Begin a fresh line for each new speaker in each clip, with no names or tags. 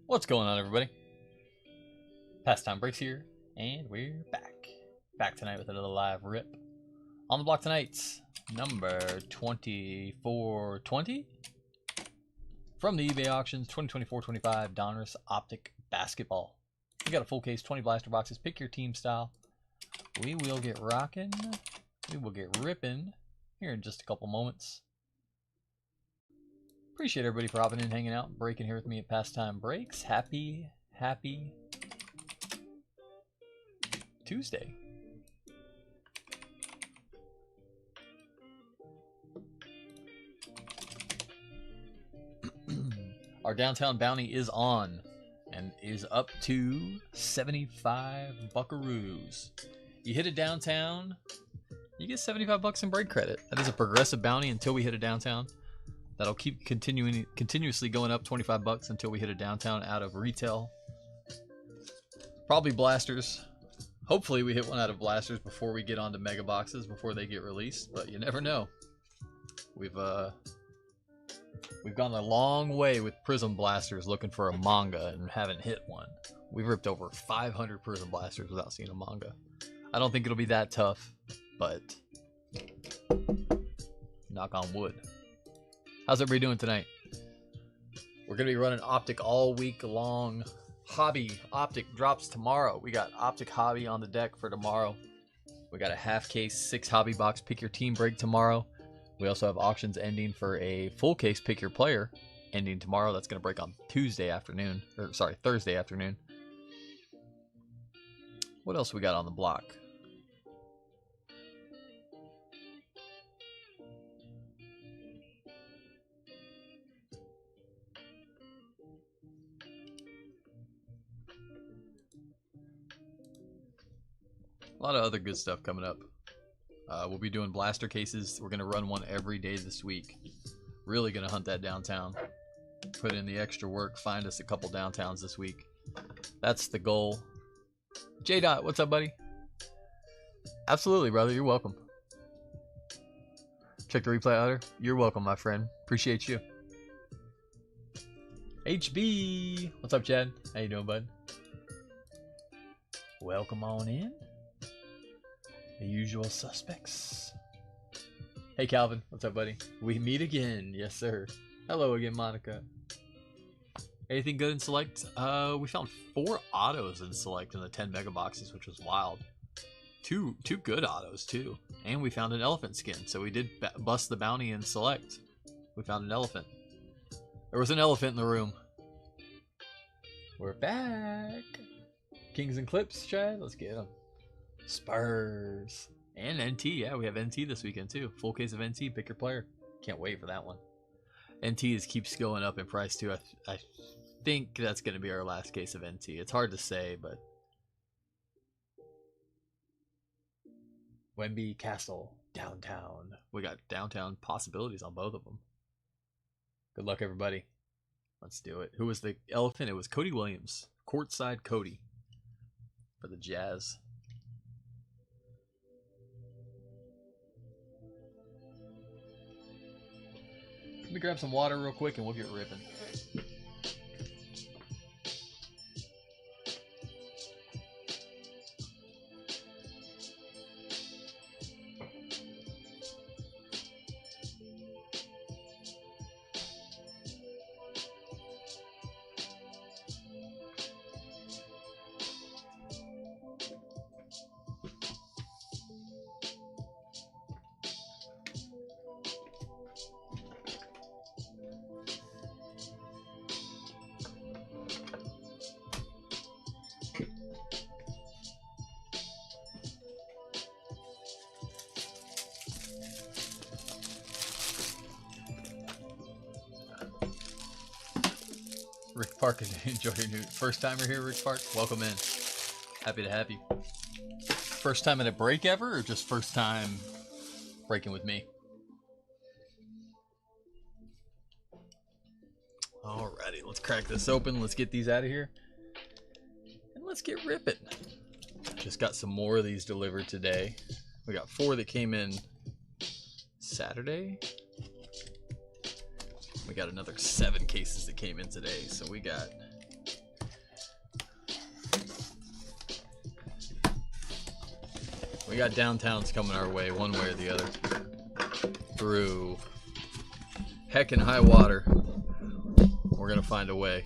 What's going on, everybody? Pastime Breaks here, and we're back. Back tonight with another live rip. On the block tonight's number 2420 from the eBay auctions 2024-25 Donruss Optic Basketball. We got a full case, 20 blaster boxes. Pick your team style. We will get rocking. We will get ripping here in just a couple moments. Appreciate everybody for hopping in, hanging out, and breaking here with me at Pastime Breaks. Happy Tuesday. Our downtown bounty is on and is up to 75 buckaroos. You hit a downtown, you get 75 bucks in break credit. That is a progressive bounty until we hit a downtown. That'll keep continuously going up 25 bucks until we hit a downtown out of retail. Probably blasters. Hopefully we hit one out of blasters before we get onto mega boxes, before they get released, but you never know. We've gone a long way with prism blasters looking for a manga and haven't hit one. We've ripped over 500 prism blasters without seeing a manga. I don't think it'll be that tough, but knock on wood. How's everybody doing tonight? We're going to be running Optic all week long. Hobby Optic drops tomorrow. We got Optic Hobby on the deck for tomorrow. We got a half case 6 hobby box pick your team break tomorrow. We also have auctions ending for a full case pick your player ending tomorrow. That's going to break on Thursday afternoon. What else we got on the block? A lot of other good stuff coming up. We'll be doing blaster cases. We're going to run one every day this week. Really going to hunt that downtown. Put in the extra work. Find us a couple downtowns this week. That's the goal. J-Dot, what's up, buddy? Absolutely, brother. You're welcome. Check the replay, Otter. You're welcome, my friend. Appreciate you. HB. What's up, Chad? How you doing, bud? Welcome on in. The usual suspects. Hey Calvin, what's up, buddy? We meet again, yes sir. Hello again, Monica. Anything good in select? We found 4 autos in select in the 10 mega boxes, which was wild. Two good autos too, and we found an elephant skin. So we did bust the bounty in select. We found an elephant. There was an elephant in the room. We're back. Kings and Clips, Chad. Let's get them. Spurs and NT. Yeah, we have NT this weekend too. Full case of NT. Pick your player. Can't wait for that one. NT keeps going up in price too. I think that's going to be our last case of NT. It's hard to say, but Wemby, Castle, downtown. We got downtown possibilities on both of them. Good luck, everybody. Let's do it. Who was the elephant? It was Cody Williams. Courtside Cody for the Jazz. Let me grab some water real quick and we'll get ripping. Rick Park, enjoy your new first timer here, Rick Park. Welcome in. Happy to have you. First time at a break ever, or just first time breaking with me? Alrighty, let's crack this open. Let's get these out of here. And let's get ripping. Just got some more of these delivered today. We got 4 that came in Saturday. We got another 7 cases that came in today, so we got We got downtowns coming our way, one way or the other. Through heck and high water, we're gonna find a way.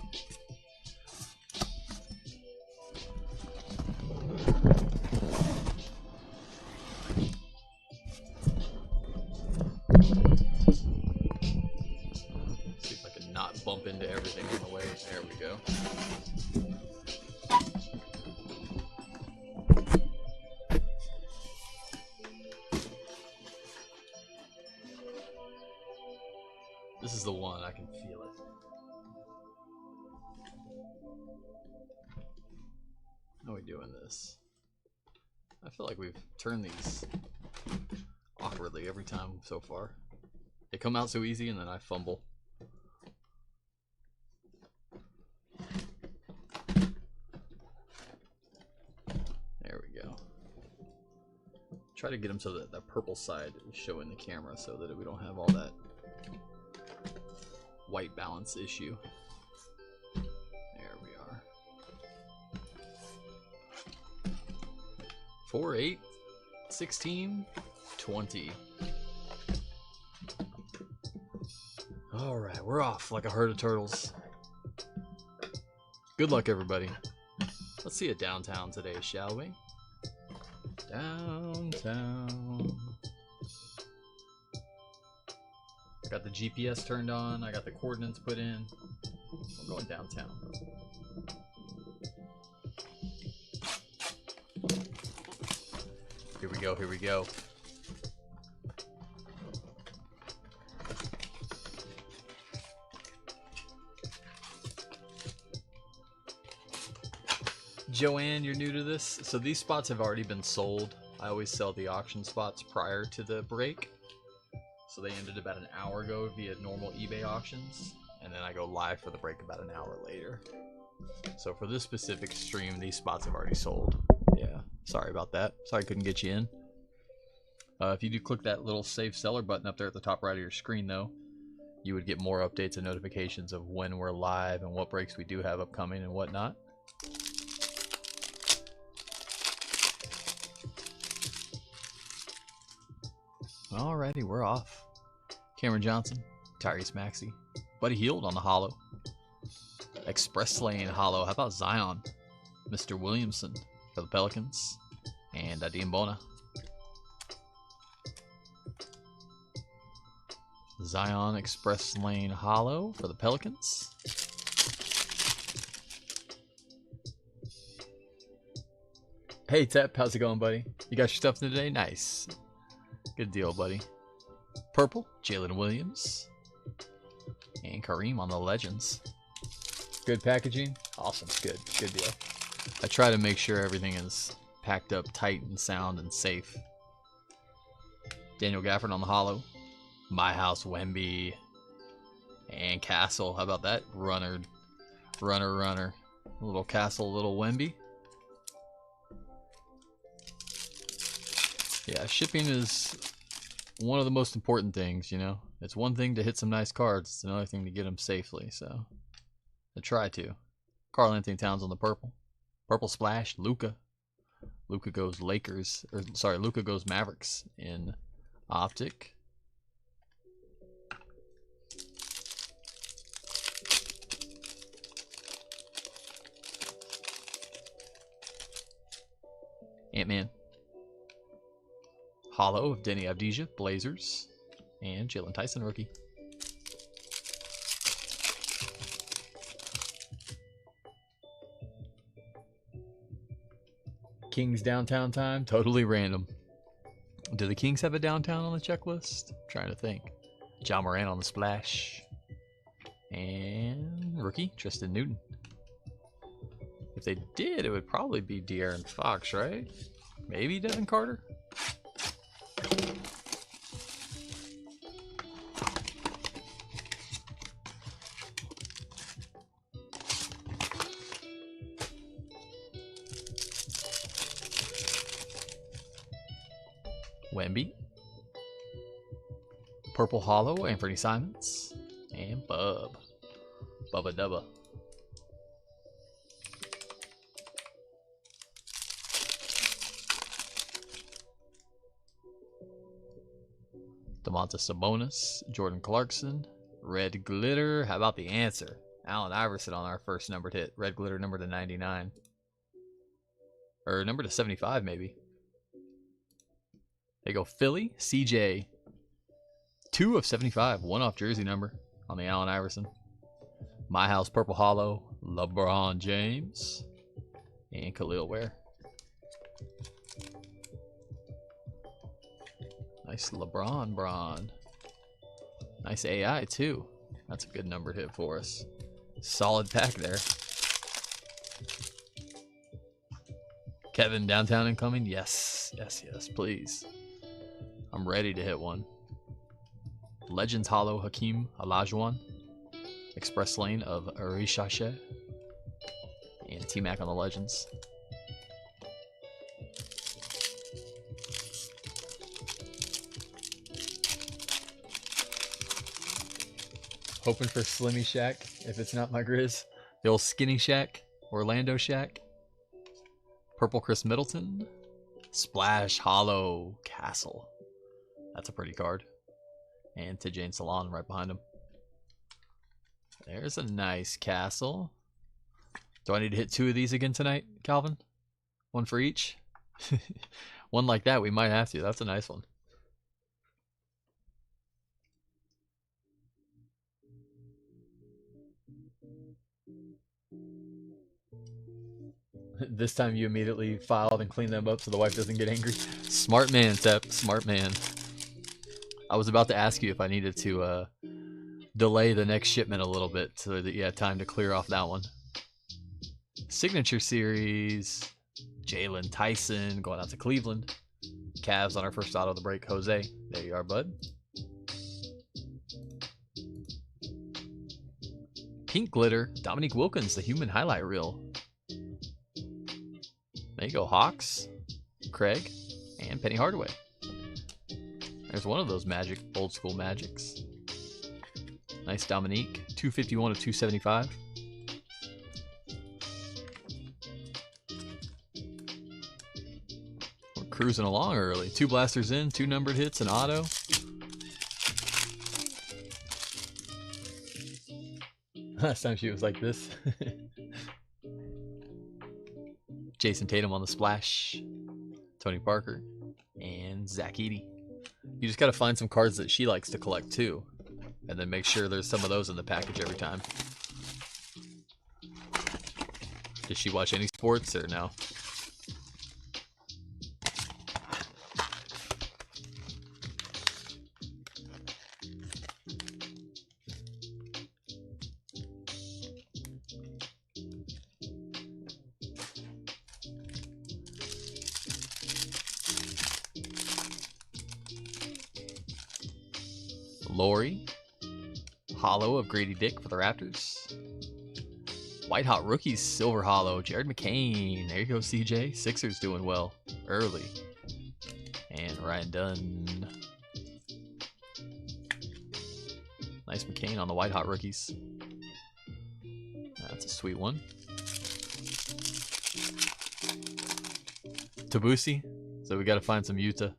See if I can not bump into everything on the way. There we go. This is the one, I can feel it. How are we doing this? I feel like we've turned these awkwardly every time so far. They come out so easy and then I fumble. There we go. Try to get them so that the purple side is showing the camera so that we don't have all that white balance issue. There we are. 4, 8, 16, 20. Alright, we're off like a herd of turtles. Good luck, everybody. Let's see a downtown today, shall we? Downtown. I got the GPS turned on, I got the coordinates put in. We're going downtown. Here we go, here we go. Joanne, you're new to this? So these spots have already been sold. I always sell the auction spots prior to the break. So they ended about an hour ago via normal eBay auctions, and then I go live for the break about an hour later. So for this specific stream, these spots have already sold. Yeah, sorry about that. Sorry I couldn't get you in. If you do click that little save seller button up there at the top right of your screen though, you would get more updates and notifications of when we're live and what breaks we do have upcoming and whatnot. Alrighty, we're off. Cameron Johnson, Tyrese Maxey, Buddy Hield on the hollow. Express Lane hollow. How about Zion? Mr. Williamson for the Pelicans. And Adim Bona. Zion Express Lane hollow for the Pelicans. Hey Tep, how's it going, buddy? You got your stuff today? Nice. Good deal, buddy. Purple, Jalen Williams. And Kareem on the Legends. Good packaging? Awesome. Good. Good deal. I try to make sure everything is packed up tight and sound and safe. Daniel Gafford on the hollow. My House Wemby. And Castle. How about that? Runner. Little Castle, little Wemby. Yeah, shipping is one of the most important things, you know. It's one thing to hit some nice cards. It's another thing to get them safely, so I try to. Karl Anthony Towns on the purple. Purple splash, Luka. Luka goes Lakers, or sorry, Luka goes Mavericks in Optic. Ant-Man. Hollow of Denny Avdija, Blazers. And Jalen Tyson, rookie. Kings downtown time, totally random. Do the Kings have a downtown on the checklist? I'm trying to think. John Moran on the splash. And rookie, Tristan Newton. If they did, it would probably be De'Aaron Fox, right? Maybe Devin Carter? Wemby. Purple Hollow, Anthony Simons. And Bubba Dubba. Domantas Sabonis, Jordan Clarkson, red glitter. How about the answer? Allen Iverson on our first numbered hit. Red glitter number to 99. Or number to 75 maybe. There you go, Philly, CJ. 2 of 75, 1 off jersey number on the Allen Iverson. My House Purple Hollow, LeBron James, and Khalil Ware. Nice LeBron Bron. Nice AI too. That's a good number hit for us. Solid pack there. Kevin, downtown incoming? Yes, yes, yes, please. I'm ready to hit one. Legends Hollow Hakeem Olajuwon. Express Lane of Arishache. And T-Mac on the Legends. Hoping for Slimmy Shack, if it's not my Grizz. The old Skinny Shack, Orlando Shack. Purple Chris Middleton. Splash Hollow Castle. That's a pretty card. And Tijane Salon right behind him. There's a nice Castle. Do I need to hit 2 of these again tonight, Calvin? 1 for each? One like that, we might have to. That's a nice one. This time you immediately filed and cleaned them up so the wife doesn't get angry. Smart man, Tep. Smart man. I was about to ask you if I needed to delay the next shipment a little bit so that you had time to clear off that one. Signature Series. Jalen Tyson going out to Cleveland. Cavs on our first auto of the break. Jose. There you are, bud. Pink Glitter. Dominique Wilkins, the human highlight reel. There you go, Hawks, Craig, and Penny Hardaway. There's one of those Magic, old school Magics. Nice Dominique, 251 of 275. We're cruising along early. 2 blasters in, 2 numbered hits, an auto. Last time she was like this. Jason Tatum on the splash. Tony Parker. And Zach Edey. You just gotta find some cards that she likes to collect too. And then make sure there's some of those in the package every time. Does she watch any sports or no? Lori. Hollow of Grady Dick for the Raptors. White Hot Rookies, Silver Hollow, Jared McCain. There you go, CJ. Sixers doing well early. And Ryan Dunn. Nice McCain on the White Hot Rookies. That's a sweet one. Tabusi. So we got to find some Utah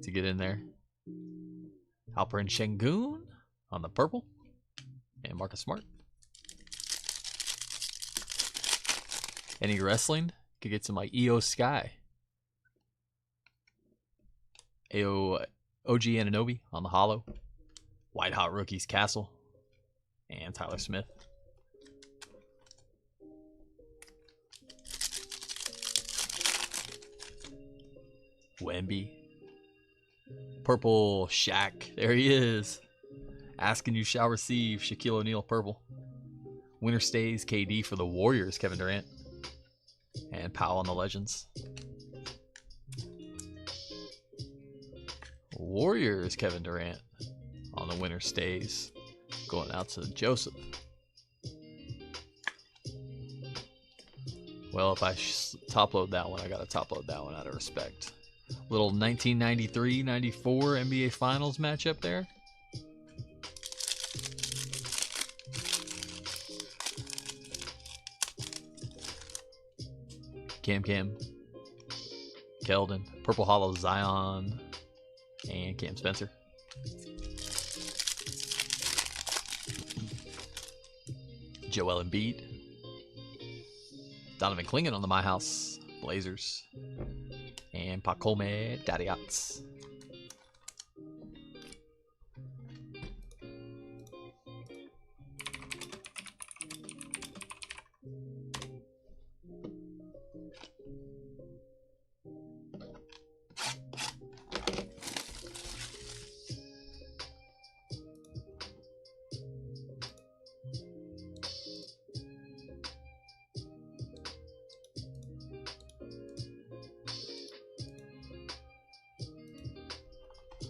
to get in there. Alperen Şengün on the purple. And Marcus Smart. Any wrestling? Could get some like EO Sky. OG Anunoby on the hollow. White Hot Rookies Castle. And Tyler Smith. Wemby. Purple Shaq. There he is. Asking you shall receive. Shaquille O'Neal purple. Winter stays KD for the Warriors. Kevin Durant. And Powell on the Legends. Warriors Kevin Durant on the winter stays. Going out to Joseph. Well, if I top load that one, I gotta top load that one out of respect. Little 1993-94 NBA Finals matchup there. Cam, Keldon, Purple Hollow Zion, and Cam Spencer. Joel Embiid. Donovan Clingan on the My House Blazers. And Pacome Dariats.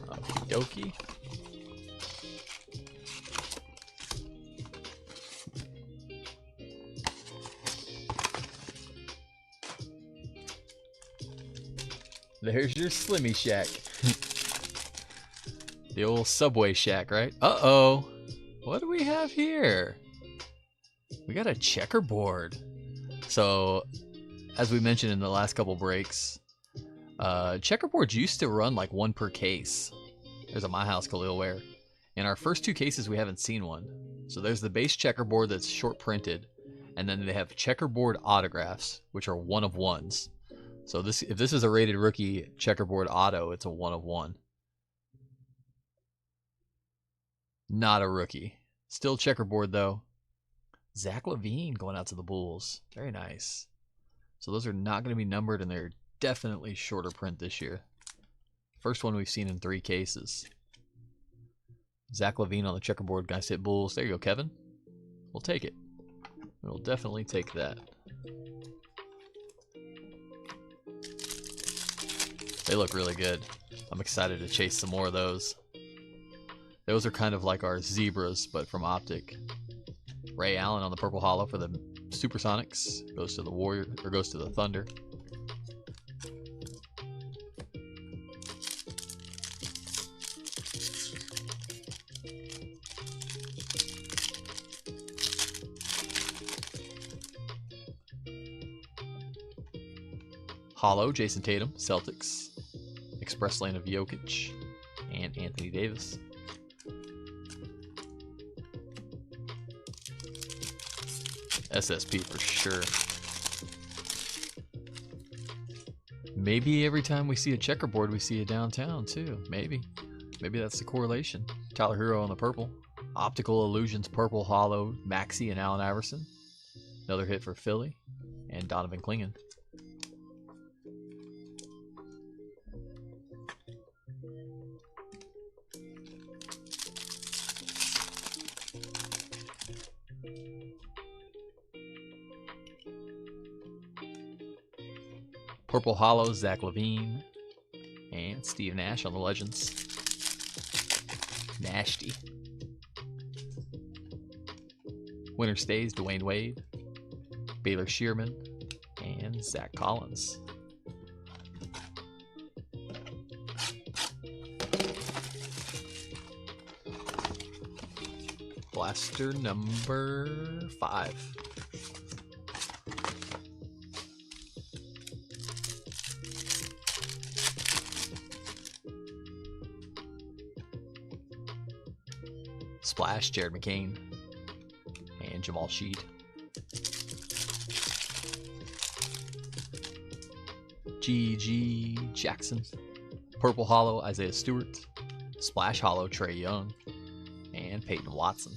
Okie dokie. There's your Slimmy Shack. The old Subway Shack, right? Uh-oh. What do we have here? We got a checkerboard. So, as we mentioned in the last couple breaks, checkerboards used to run like one per case. There's a My House Khalil Ware. In our first two cases, we haven't seen one. So there's the base checkerboard that's short printed, and then they have checkerboard autographs, which are one of ones. So if this is a rated rookie checkerboard auto, it's a 1 of 1. Not a rookie. Still checkerboard though. Zach LaVine going out to the Bulls. Very nice. So those are not going to be numbered, and they're definitely shorter print this year. First one we've seen in 3 cases. Zach LaVine on the checkerboard. Guys hit Bulls. There you go, Kevin. We'll take it. We'll definitely take that. They look really good. I'm excited to chase some more of those. Those are kind of like our zebras, but from Optic. Ray Allen on the purple hollow for the Supersonics. Goes to the Warrior, or goes to the Thunder. Hollow, Jason Tatum, Celtics. Express lane of Jokic and Anthony Davis. SSP for sure. Maybe every time we see a checkerboard, we see a downtown too. Maybe. Maybe that's the correlation. Tyler Hero on the purple. Optical Illusions, purple hollow, Maxey and Allen Iverson. Another hit for Philly. And Donovan Clingan. Purple hollow, Zach LaVine. And Steve Nash on the Legends. Nasty. Winner stays, Dwayne Wade. Baylor Shearman. And Zach Collins. Blaster number 5. Splash, Jared McCain, and Jamal Sheed. G.G. Jackson. Purple hollow, Isaiah Stewart. Splash hollow, Trae Young, and Peyton Watson.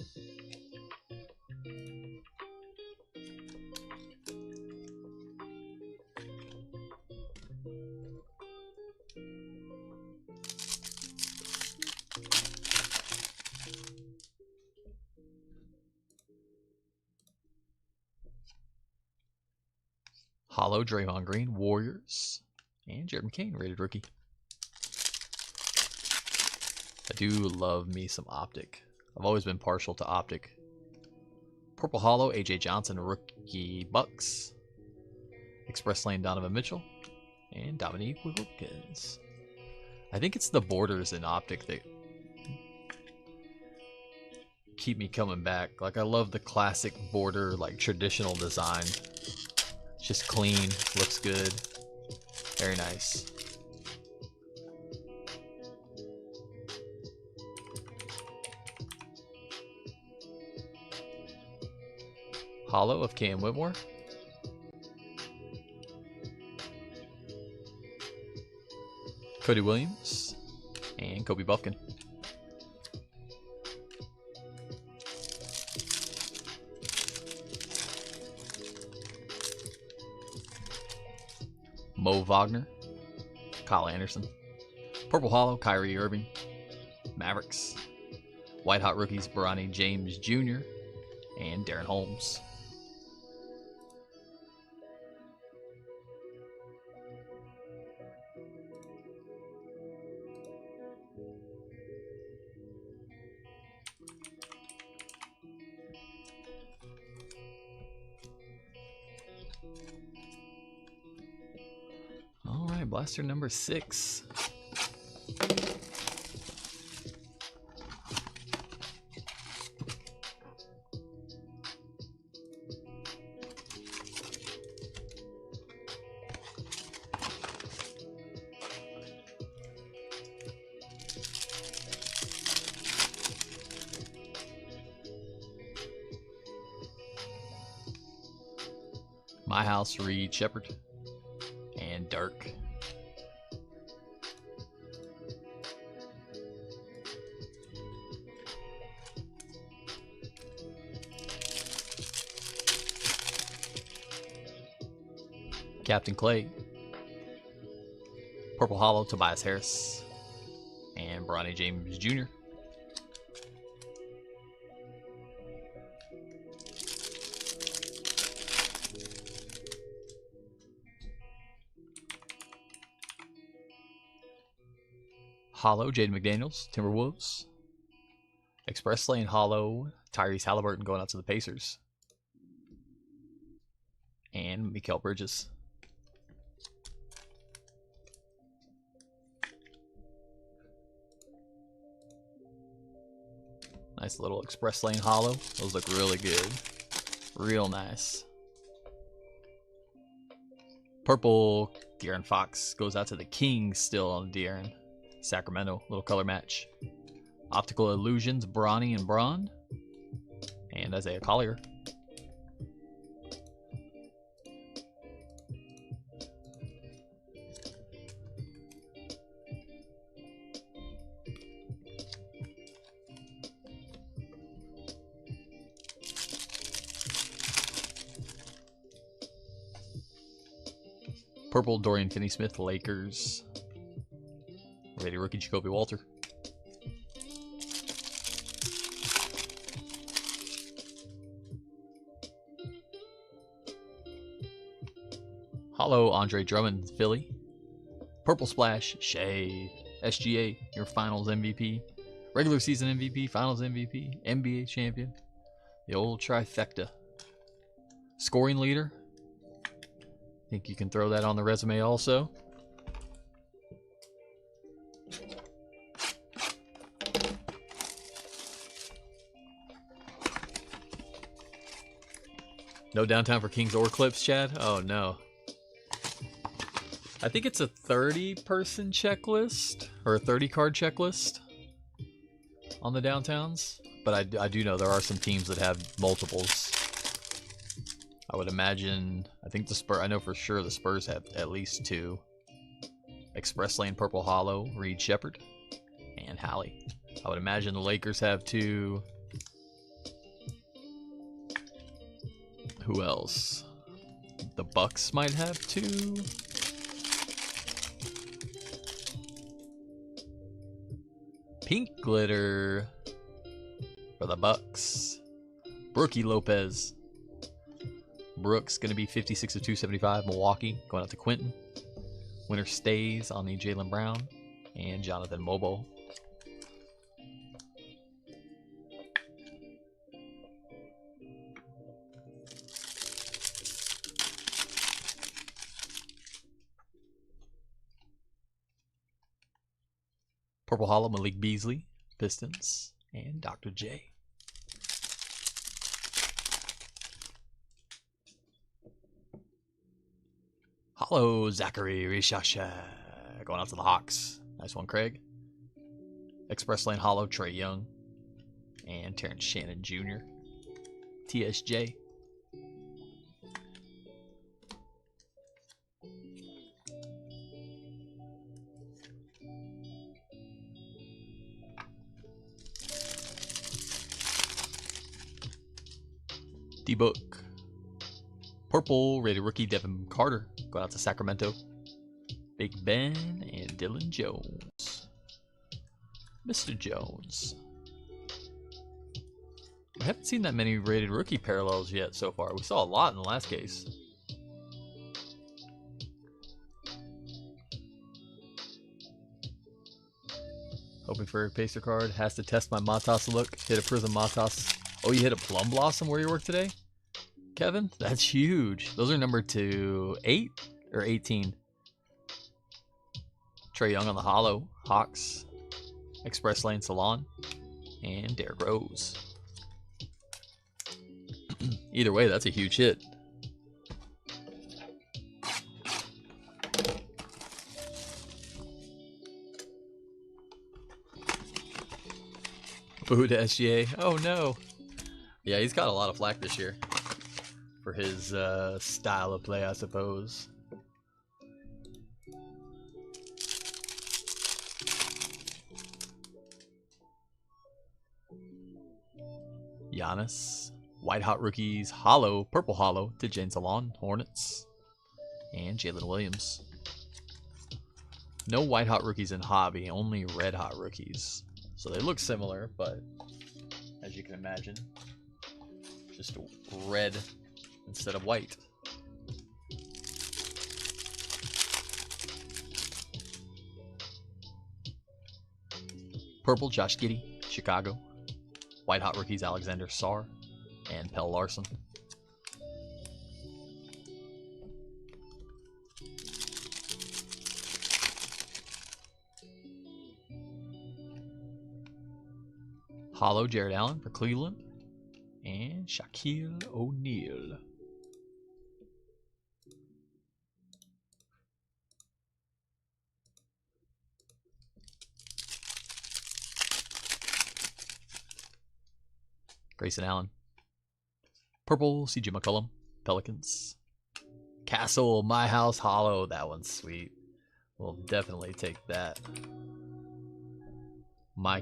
Hollow, Draymond Green, Warriors, and Jared McCain, rated rookie. I do love me some Optic. I've always been partial to Optic. Purple hollow, AJ Johnson, rookie Bucks. Express lane, Donovan Mitchell, and Dominique Wilkins. I think it's the borders in Optic that keep me coming back. Like, I love the classic border, like traditional design. Just clean, looks good, very nice. Hollow of Cam Whitmore. Cody Williams. And Kobe Buffkin. Mo Wagner. Kyle Anderson. Purple Hollow, Kyrie Irving. Mavericks. White Hot Rookies, Bronny James Jr. and Darren Holmes. All right, blaster number 6. My House, Reed Shepard, and Dirk. Captain Clay. Purple Hollow, Tobias Harris, and Bronny James Jr. Hollow, Jaden McDaniels, Timberwolves. Express Lane Hollow, Tyrese Halliburton going out to the Pacers. And Mikal Bridges. Nice little Express Lane Hollow. Those look really good. Real nice. Purple, De'Aaron Fox goes out to the Kings still on De'Aaron. Sacramento, little color match. Optical Illusions, Bronny and Braun. And Isaiah Collier. Purple, Dorian Finney-Smith, Lakers. Ready rookie, Jacoby Walter. Hollow, Andre Drummond, Philly. Purple Splash, Shea. SGA, your finals MVP. Regular season MVP, finals MVP, NBA champion. The old trifecta. Scoring leader. Think you can throw that on the resume also. No downtime for Kings or Clips, Chad? Oh no. I think it's a 30-person checklist, or a 30-card checklist on the downtowns. But I do know there are some teams that have multiples. I would imagine, I think the Spurs, I know for sure the Spurs have at least 2. Express Lane Purple Hollow, Reed Shepard, and Hallie. I would imagine the Lakers have 2. Who else? The Bucks might have 2. Pink glitter for the Bucks. Brookie Lopez. Brooks going to be 56 of 275. Milwaukee going out to Quentin. Winner stays on the Jaylen Brown and Jonathan Mobo. Purple Hollow, Malik Beasley, Pistons, and Dr. J. Hollow, Zachary Rishasha, going out to the Hawks. Nice one, Craig. Express Lane Hollow, Trae Young, and Terrence Shannon Jr. TSJ. D-Book. Purple rated rookie Devin Carter. Going out to Sacramento. Big Ben and Dylan Jones. Mr. Jones. I haven't seen that many rated rookie parallels yet so far. We saw a lot in the last case. Hoping for a Pacer card. Has to test my Matas look. Hit a Prism Matas. Oh, you hit a Plum Blossom where you work today? Kevin? That's huge. Those are numbered to 8 or 18. Trey Young on the Hollow. Hawks. Express Lane Salon. And Derrick Rose. Either way, that's a huge hit. Boo to SGA. Oh no. Yeah, he's got a lot of flack this year for his style of play, I suppose. Giannis. White Hot Rookies. Hollow. Purple Hollow to Jane Salon. Hornets. And Jalen Williams. No White Hot Rookies in Hobby. Only Red Hot Rookies. So they look similar, but as you can imagine, just red instead of white. Purple Josh Giddey, Chicago. White Hot Rookies Alexander Sarr and Pell Larson. Hollow Jared Allen for Cleveland. And Shaquille O'Neal. Grayson Allen. Purple CJ McCollum. Pelicans. Castle My House Hollow. That one's sweet. We'll definitely take that. My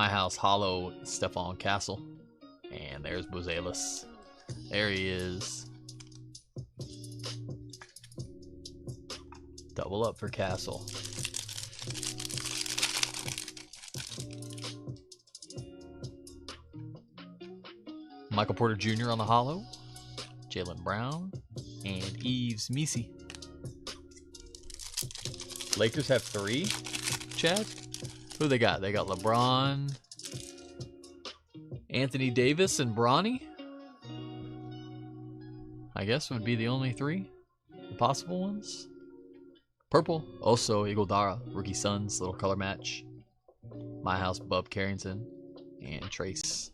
House Hollow Stephon Castle. And there's Bozelis. There he is. Double up for Castle. Michael Porter Jr. on the Hollow. Jaylen Brown. And Yves Missi. Lakers have 3, Chad? Who they got? They got LeBron, Anthony Davis, and Bronny. I guess would be the only 3 possible ones. Purple, also Iguodala, Rookie Suns, little color match. My House, Bub Carrington, and Trace.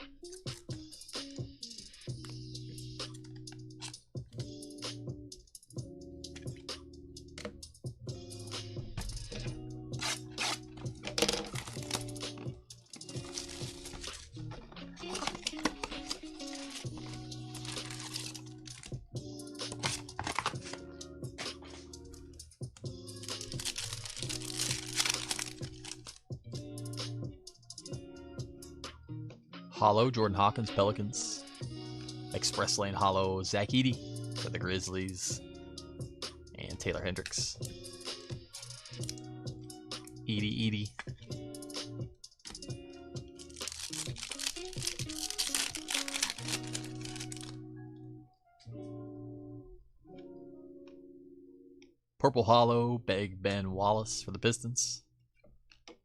Hollow, Jordan Hawkins, Pelicans. Express Lane Hollow, Zach Edey for the Grizzlies. And Taylor Hendricks. Edey. Purple Hollow, Big Ben Wallace for the Pistons.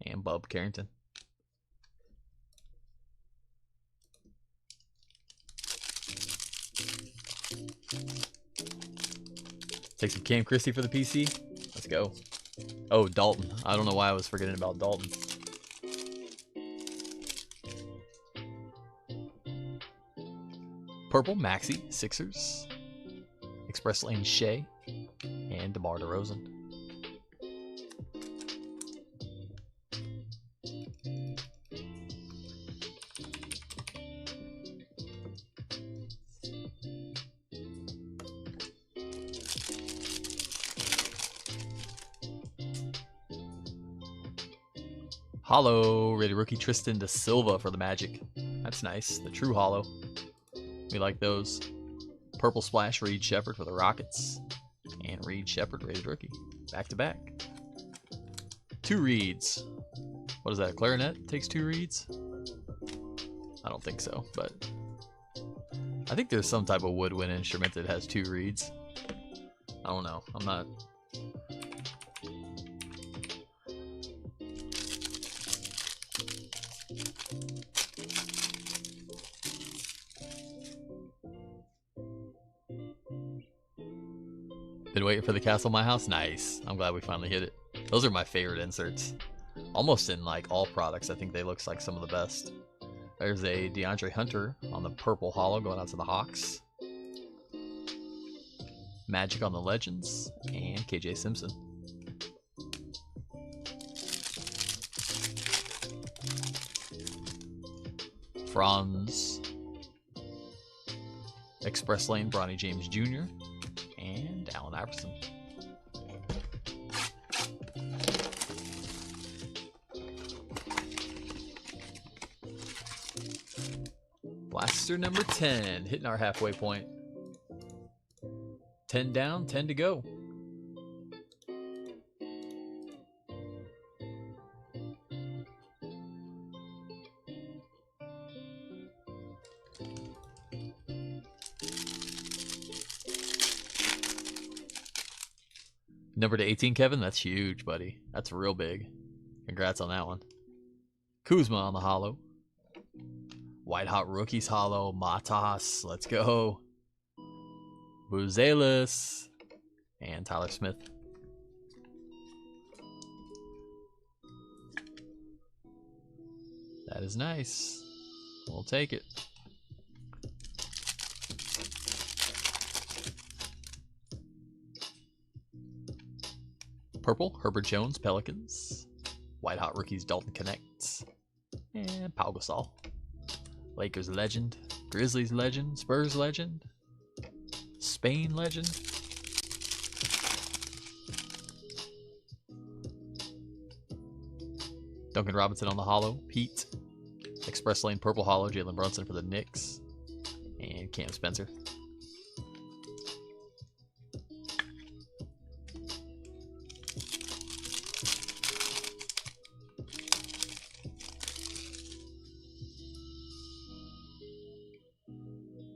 And Bub Carrington. Take some Cam Christie for the PC. Let's go. Oh, Dalton. I don't know why I was forgetting about Dalton. Purple Maxey, Sixers. Express Lane Shea. And DeMar DeRozan. Hollow, rated rookie Tristan Da Silva for the Magic. That's nice. The true hollow. We like those. Purple Splash, Reed Shepherd for the Rockets. And Reed Shepherd, rated rookie. Back to back. 2 Reeds. What is that, a clarinet takes 2 Reeds? I don't think so, but I think there's some type of woodwind instrument that has 2 Reeds. I don't know. I'm not... Been waiting for the castle in my house? Nice. I'm glad we finally hit it. Those are my favorite inserts. Almost in like all products, I think they look like some of the best. There's a DeAndre Hunter on the purple hollow going out to the Hawks. Magic on the Legends. And KJ Simpson. Franz. Express Lane, Bronny James Jr. And Allen Iverson. Blaster number 10, hitting our halfway point. 10 down, 10 to go. Number to 18, Kevin. That's huge, buddy. That's real big. Congrats on that one. Kuzma on the hollow. White Hot Rookies hollow. Matas. Let's go. Buzelis. And Tyler Smith. That is nice. We'll take it. Purple, Herbert Jones, Pelicans. White Hot Rookies, Dalton Connect. And Pau Gasol. Lakers legend. Grizzlies legend. Spurs legend. Spain legend. Duncan Robinson on the hollow. Pete. Express Lane purple hollow. Jalen Brunson for the Knicks. And Cam Spencer.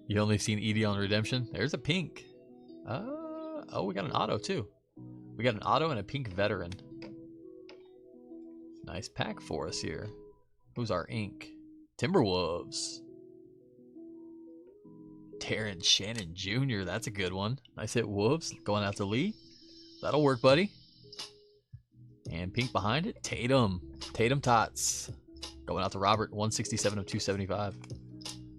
You only seen Edie on Redemption? There's a pink. Oh, we got an auto too. We got an auto and a pink veteran. Nice pack for us here. Who's our ink? Timberwolves. Terrence Shannon Jr. That's a good one. Nice hit, Wolves. Going out to Lee. That'll work, buddy. And pink behind it. Tatum. Tatum Tots. Going out to Robert. 167 of 275.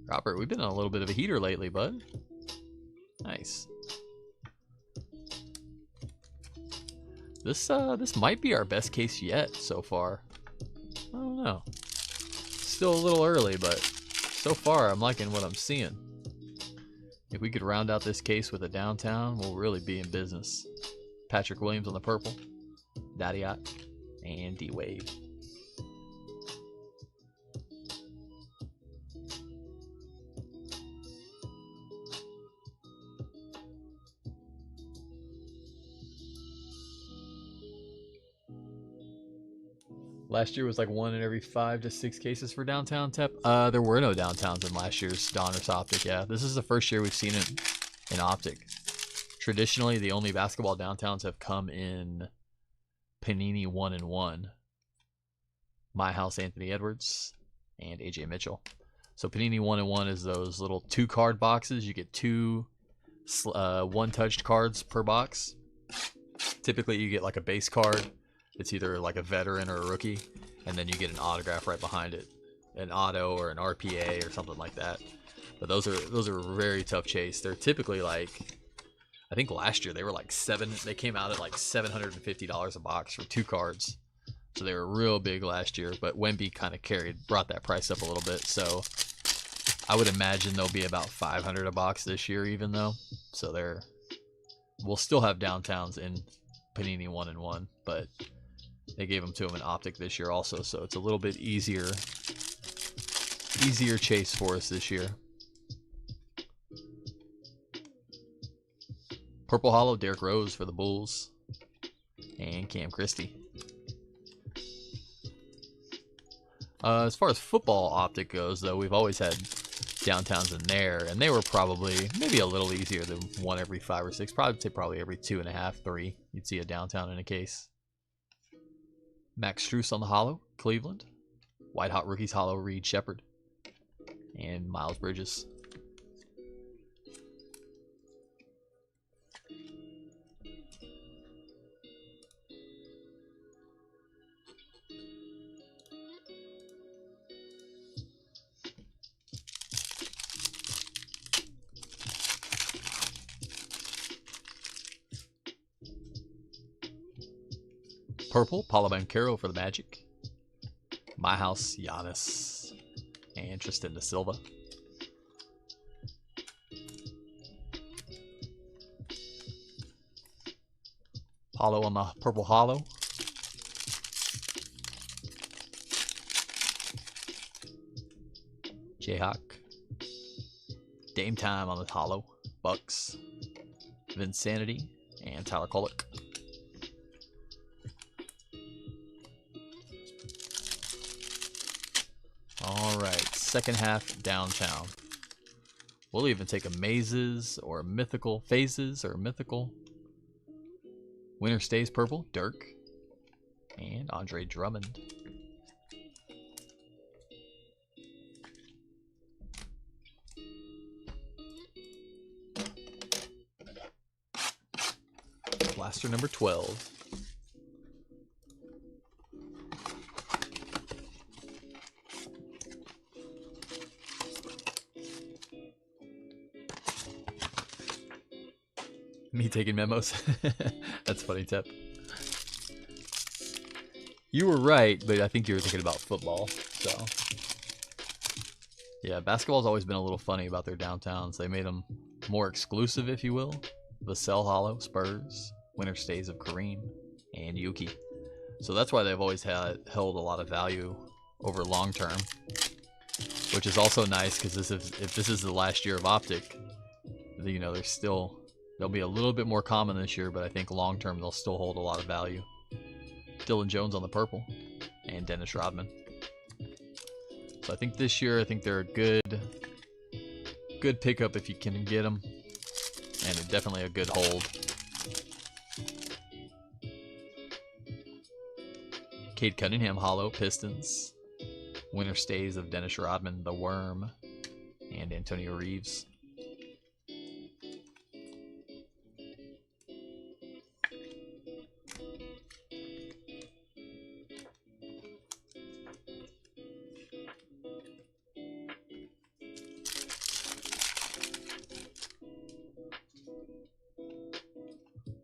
Robert, we've been on a little bit of a heater lately, bud. Nice. This might be our best case yet so far. I don't know. Still a little early, but so far I'm liking what I'm seeing. If we could round out this case with a downtown, we'll really be in business. Patrick Williams on the purple. Dadiot. And D-Wade. Last year was like 1 in every 5 to 6 cases for downtown Tep. There were no downtowns in last year's DONRUSS Optic. Yeah, this is the first year we've seen it in Optic. Traditionally, the only basketball downtowns have come in Panini 1-in-1. My House Anthony Edwards and AJ Mitchell. So Panini 1-in-1 is those little 2-card boxes. You get 2 one-touched cards per box. Typically, you get like a base card. It's either like a veteran or a rookie, and then you get an autograph right behind it, an auto or an RPA or something like that. But those are very tough chase. They're typically like, I think last year they were like they came out at like $750 a box for 2 cards. So they were real big last year, but Wemby kind of brought that price up a little bit. So I would imagine they'll be about $500 a box this year, even though. So we'll still have downtowns in Panini 1-in-1, but they gave them to him in Optic this year also, so it's a little bit easier chase for us this year. Purple Hollow, Derrick Rose for the Bulls. And Cam Christie. As far as football optic goes, though, we've always had downtowns in there, and they were probably maybe a little easier than one every 5 or 6. Probably every 2.5, 3. You'd see a downtown in a case. Max Strus on the hollow, Cleveland. White Hot Rookies hollow, Reed Shepard. And Miles Bridges. Purple, Paulo Banchero for the Magic. My House, Giannis. And Tristan da Silva. Paulo on the Purple Hollow. Jayhawk. Dame Time on the Hollow. Bucks. Vinsanity. And Tyler Kolek. Alright, second half downtown. We'll even take a mazes or mythical phases or mythical. Winner Stays Purple, Dirk. And Andre Drummond. Blaster number 12. Me taking memos. That's funny, Tep. You were right, but I think you were thinking about football. So, yeah, basketball's always been a little funny about their downtowns. They made them more exclusive, if you will. Vassell Hollow, Spurs, Winter Stays of Kareem, and Yuki. So that's why they've always held a lot of value over long term. Which is also nice because if this is the last year of Optic, you know, they'll be a little bit more common this year, but I think long term they'll still hold a lot of value. Dylan Jones on the purple, and Dennis Rodman. So I think this year, they're a good pickup if you can get them, and definitely a good hold. Cade Cunningham hollow, Pistons. Winter Stays of Dennis Rodman, the Worm, and Antonio Reeves.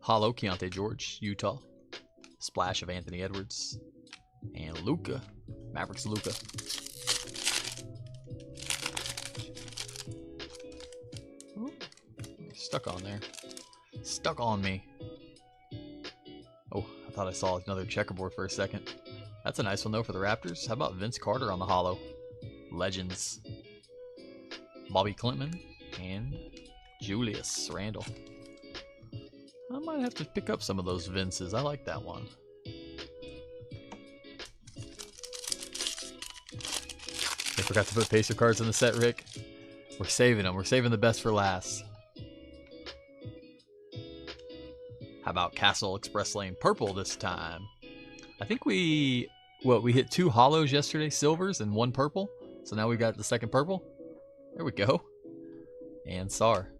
Hollow, Keontae George, Utah. Splash of Anthony Edwards. And Luka, Mavericks Luka. Stuck on there. Stuck on me. Oh, I thought I saw another checkerboard for a second. That's a nice one though for the Raptors. How about Vince Carter on the hollow? Legends. Bobby Clintman and Julius Randle. I might have to pick up some of those Vinces. I like that one. I forgot to put Pacer cards in the set, Rick. We're saving them. We're saving the best for last. How about Castle Express Lane Purple this time? I think we hit 2 hollows yesterday, silvers, and 1 purple. So now we've got the second purple. There we go. And Sar.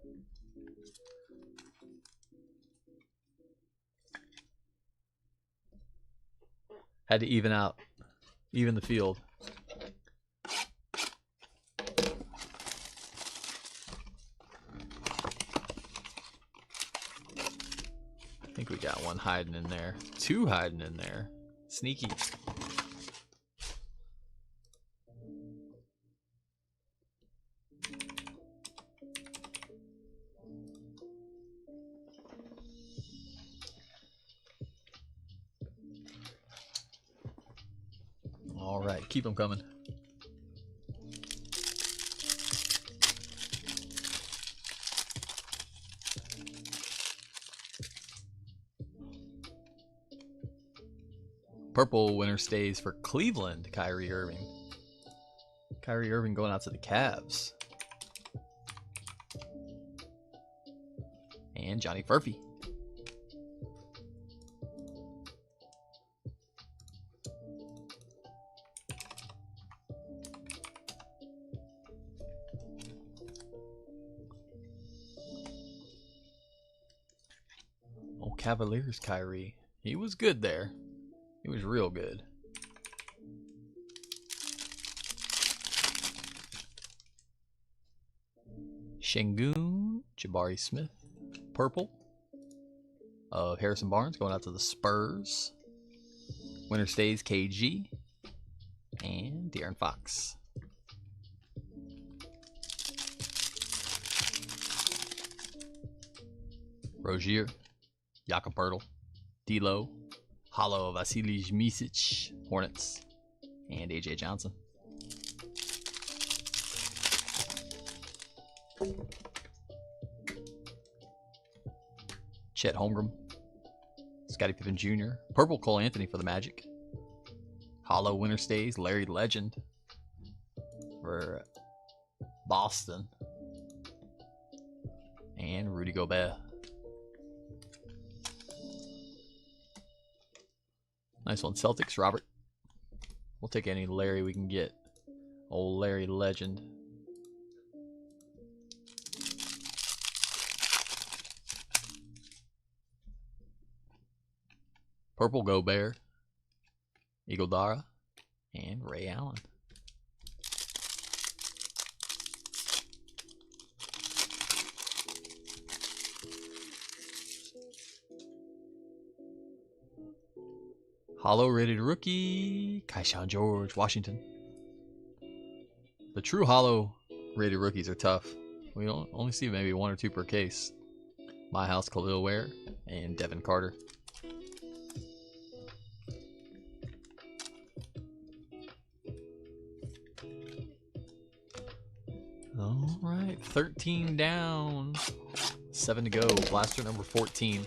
Had to even the field. I think we got one hiding in there. 2 hiding in there. Sneaky. All right, keep them coming. Purple winner stays for Cleveland, Kyrie Irving. Kyrie Irving going out to the Cavs. And Johnny Furphy. Oh, Cavaliers Kyrie. He was good there. He was real good. Şengün, Jabari Smith. Purple of Harrison Barnes going out to the Spurs. Winner stays KG and De'Aaron Fox. Rozier, Jakob Poeltl, D'Lo, Hollow Vasily Micic, Hornets, and AJ Johnson. Chet Holmgren, Scottie Pippen Jr., Purple Cole Anthony for the Magic. Hollow winner stays Larry Legend for Boston. And Rudy Gobert. Nice one, Celtics, Robert. We'll take any Larry we can get. Old Larry Legend. Purple Gobert, Iguodala, and Ray Allen. Hollow rated rookie, Kaishan George, Washington. The true hollow rated rookies are tough. We don't only see maybe 1 or 2 per case. My House, Khalil Ware, and Devin Carter. All right, 13 down, 7 to go. Blaster number 14.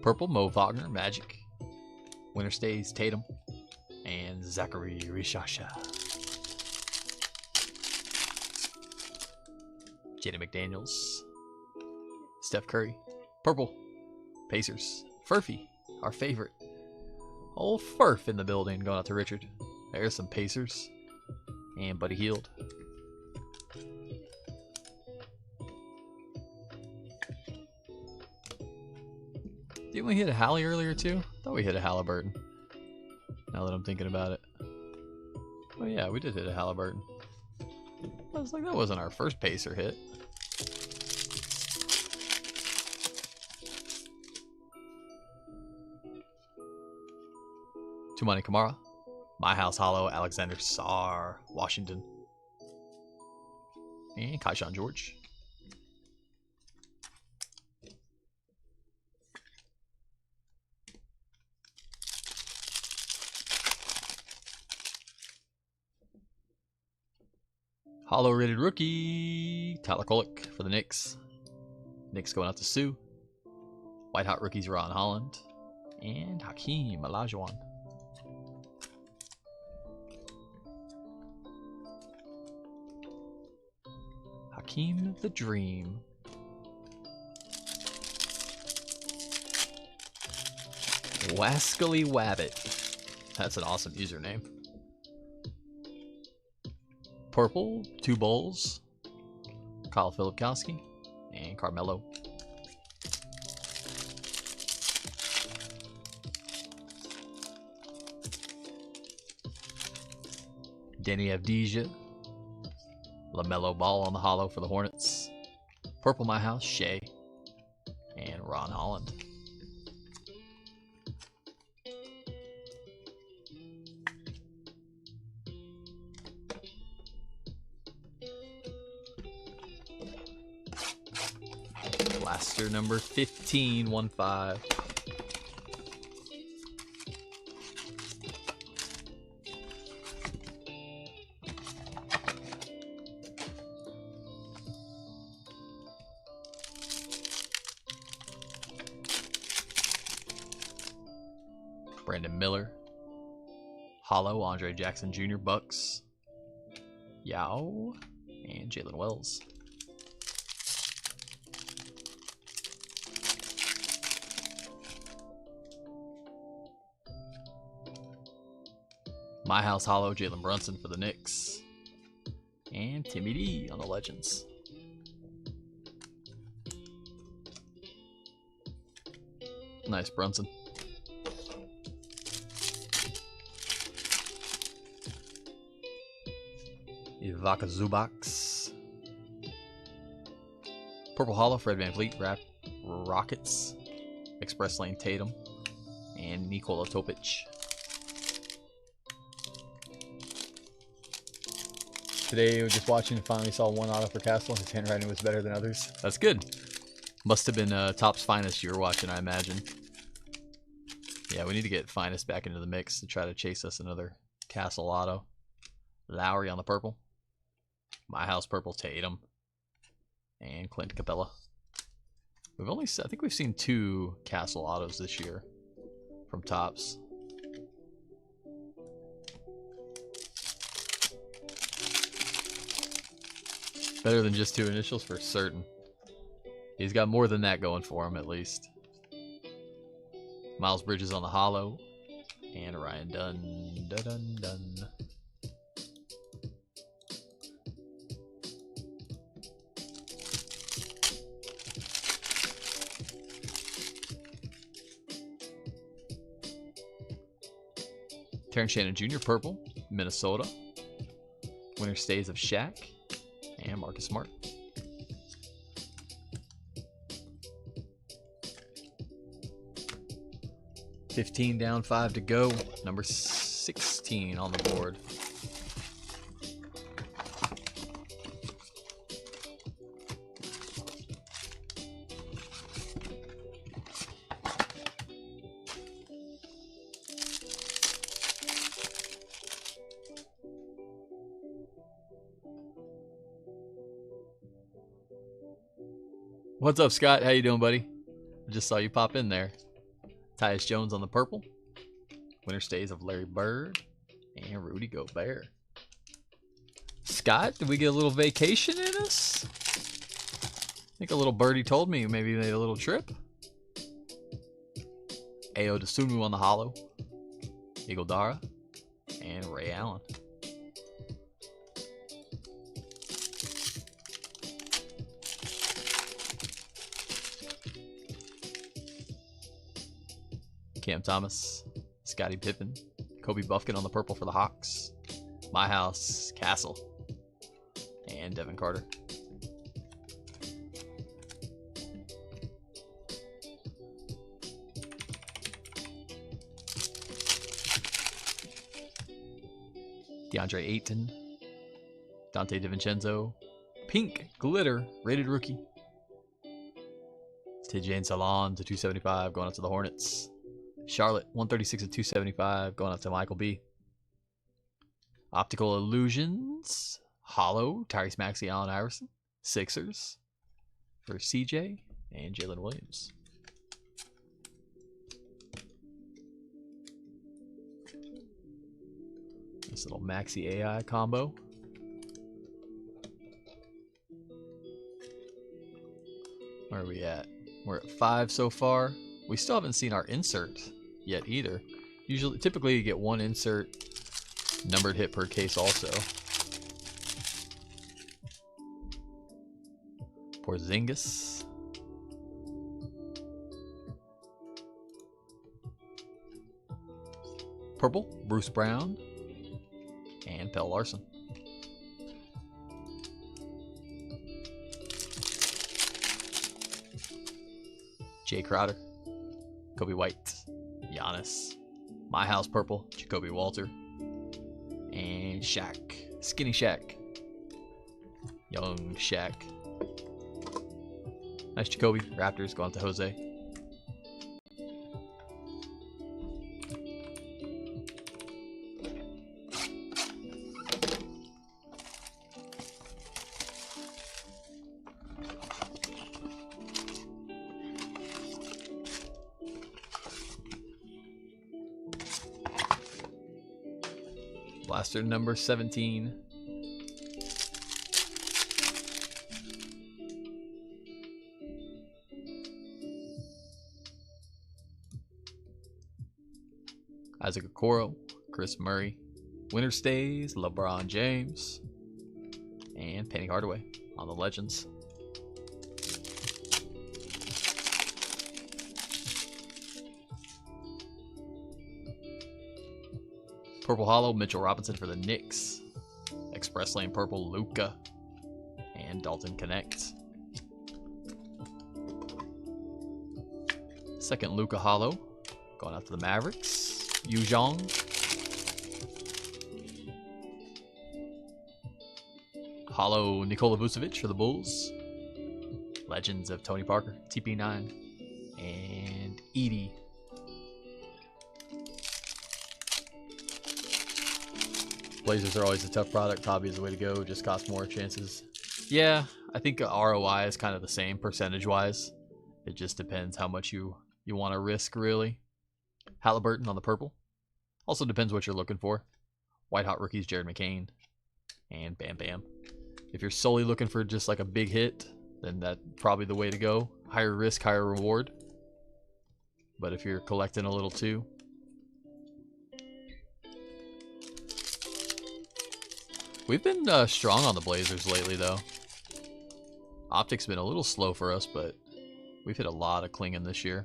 Purple, Mo Wagner, Magic. Winner stays Tatum and Zachary Rishasha. Jaden McDaniels, Steph Curry. Purple, Pacers. Furphy, our favorite. Old Furf in the building, going out to Richard. There's some Pacers. And Buddy Hield. Didn't we hit a Hallie earlier too? I thought we hit a Halliburton. Now that I'm thinking about it. Oh yeah, we did hit a Halliburton. I was like, that wasn't our first Pacer hit. Tumani Kamara. My House Hollow, Alexander Sarr, Washington. And Kaishan George. Hollow rated rookie, Tyler Kolek for the Knicks. Knicks going out to Sue. White Hot rookies, Ron Holland. And Hakeem Olajuwon. Hakeem the Dream. Wascally Wabbit. That's an awesome username. Purple, 2 Bulls, Kyle Filipkowski, and Carmelo. Denny Avdija, LaMelo Ball on the hollow for the Hornets. Purple My House, Shea, and Ron Holland. Master number 15, 1-5. Brandon Miller. Hollow, Andre Jackson Jr., Bucks. Yao. And Jalen Wells. My House Hollow, Jalen Brunson for the Knicks. And Timmy D on the Legends. Nice Brunson. Ivaka Zubaks. Purple Hollow, Fred VanVleet, Rockets. Express Lane Tatum. And Nikola Topic.
Today, we were just watching and finally saw one auto for Castle. His handwriting was better than others.
That's good. Must have been Top's Finest you were watching, I imagine. Yeah, we need to get Finest back into the mix to try to chase us another Castle auto. Lowry on the purple. My House purple, Tatum. And Clint Capella. We've only, I think we've seen 2 Castle autos this year from Tops. Better than just 2 initials for certain. He's got more than that going for him, at least. Miles Bridges on the hollow. And Ryan Dunn. Dun. Terrence Shannon Jr., purple. Minnesota. Winner stays of Shaq. And Marcus Smart. $15 down, 5 to go. Number 16 on the board. What's up, Scott? How you doing, buddy? I just saw you pop in there. Tyus Jones on the purple. Winner stays of Larry Bird and Rudy Gobert. Scott, did we get a little vacation in us? I think a little birdie told me maybe made a little trip. Ayo Dosunmu on the hollow. Iguodala and Ray Allen. Cam Thomas, Scottie Pippen, Kobe Buffkin on the purple for the Hawks, My House, Castle, and Devin Carter. DeAndre Ayton, Dante DiVincenzo, Pink Glitter, rated rookie. Tidjane Salon to 275, going out to the Hornets. Charlotte, 136 of 275, going out to Michael B. Optical Illusions, Hollow, Tyrese Maxey, Allen Iverson, Sixers for CJ and Jalen Williams. This little Maxey AI combo. Where are we at? We're at 5 so far. We still haven't seen our insert yet either. Typically you get 1 insert numbered hit per case also. Porzingis. Purple, Bruce Brown. And Pell Larson. Jay Crowder. Kobe White, Giannis, My House purple, Jacoby Walter, and Shaq, Skinny Shaq, Young Shaq. Nice Jacoby. Raptors going to Jose. Blaster number 17. Isaac Okoro, Chris Murray, Winter Stays, LeBron James, and Penny Hardaway on the Legends. Purple Hollow, Mitchell Robinson for the Knicks. Express Lane Purple, Luka, and Dalton Connect. Second Luka Hollow, going out to the Mavericks. Yu Zhang. Hollow Nikola Vucevic for the Bulls. Legends of Tony Parker, TP9, and Edie. Blazers are always a tough product. Hobby is the way to go. Just costs more chances. Yeah, I think ROI is kind of the same percentage-wise. It just depends how much you want to risk, really. Halliburton on the purple. Also depends what you're looking for. White Hot Rookies, Jared McCain, and Bam Bam. If you're solely looking for just like a big hit, then that's probably the way to go. Higher risk, higher reward. But if you're collecting a little too, we've been strong on the Blazers lately, though. Optic's been a little slow for us, but we've hit a lot of clinging this year.